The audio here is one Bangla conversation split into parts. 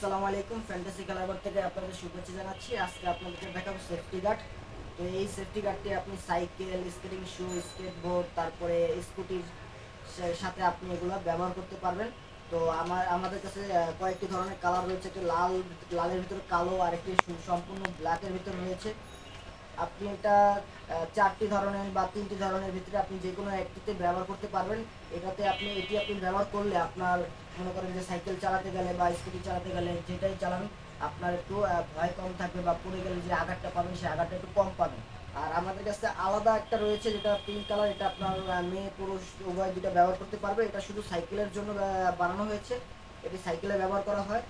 আসসালামু আলাইকুম, ফ্যান্টাসি খেলাঘর থেকে আপনাদের শুভেচ্ছা জানাচ্ছি। আজকে আপনাদেরকে দেখাবো সেফটি গার্ড। তো এই সেফটি গার্ডটি আপনি সাইকেল, স্কেটিং শু, স্কেটবোর্ড, তারপরে স্কুটির সাথে আপনি এগুলো ব্যবহার করতে পারবেন। তো আমাদের কাছে কয়েকটি ধরনের কালার রয়েছে। একটি লালের ভিতরে কালো, আর একটি সম্পূর্ণ ব্ল্যাকের ভিতরে রয়েছে। আপনি এটা চারটি ধরনের বা তিনটি ধরনের ভিতরে আপনি যে কোনো একটিতে ব্যবহার করতে পারবেন। এটি আপনি ব্যবহার করলে আপনার মনে করেন যে সাইকেল চালাতে গেলে বা স্কুটি চালাতে গেলে যেটাই চালান, আপনার একটু ভয় কম থাকবে, বা পড়ে গেলে যে আঘাতটা পাবেন সেই আঘাতটা একটু কম পাবেন। আর আমাদের কাছে আলাদা একটা রয়েছে যেটা পিঙ্ক কালার, এটা আপনার মেয়ে পুরুষ উভয় দুটো ব্যবহার করতে পারবে। এটা শুধু সাইকেলের জন্য বানানো হয়েছে, এটি সাইকেলে ব্যবহার করা হয়।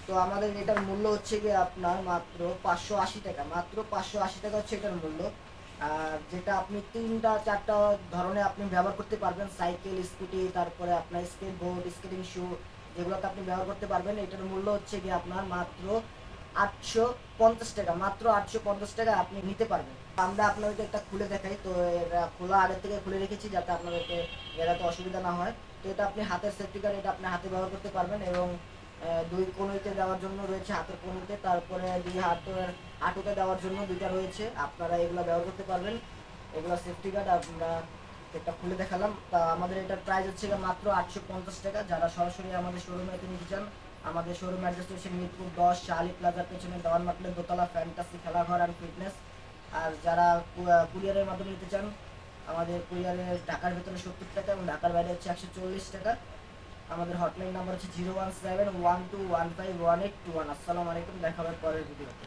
তো আমাদের এটার মূল্য হচ্ছে গিয়ে আপনার মাত্র 580 টাকা। মাত্র 580 টাকা হচ্ছে এটার মূল্য। আর যেটা আপনি তিনটা চারটা ধরনের আপনি ব্যবহার করতে পারবেন, সাইকেল, স্কুটি, তারপরে আপনার স্কেটবোর্ড, স্কেটিং শু, যেগুলোতে আপনি ব্যবহার করতে পারবেন, এটার মূল্য হচ্ছে গিয়ে আপনার মাত্র 850 টাকা। মাত্র 850 টাকা আপনি নিতে পারবেন। আমরা আপনাদেরকে একটা খুলে দেখাই। তো এটা খোলা আগে থেকে খুলে রেখেছি যাতে আপনাদেরকে বেরাতে অসুবিধা না হয়। তো এটা আপনি হাতের সেফটি গার্ড, এটা আপনি হাতে ব্যবহার করতে পারবেন, এবং দুই কনুইতে দেওয়ার জন্য রয়েছে, হাতের কনুইতে, তারপরে দুই হাঁটুতে দেওয়ার জন্য দুইটা রয়েছে। আপনারা এগুলো ব্যবহার করতে পারবেন। এগুলো সেফটি গার্ড আমরা একটা খুলে দেখালাম। তা আমাদের এটার প্রাইস হচ্ছে মাত্র 850 টাকা। যারা সরাসরি আমাদের শোরুমে নিতে চান, আমাদের শোরুম অ্যাড্রেস হচ্ছে মিরপুর 10, শালি প্লাজার পেছনে দেওয়ান মার্কেটের দোতলা, ফ্যান্টাসি খেলাঘর অ্যান্ড ফিটনেস। আর যারা কুরিয়ারের মাধ্যমে নিতে চান, আমাদের কুরিয়ারে ঢাকার ভিতরে 70 টাকা এবং ঢাকার বাইরে হচ্ছে 140 টাকা। আমাদের হটলাইন নাম্বার হচ্ছে 01712151821। আসসালামু আলাইকুম, দেখা হবে পরের ভিডিওতে।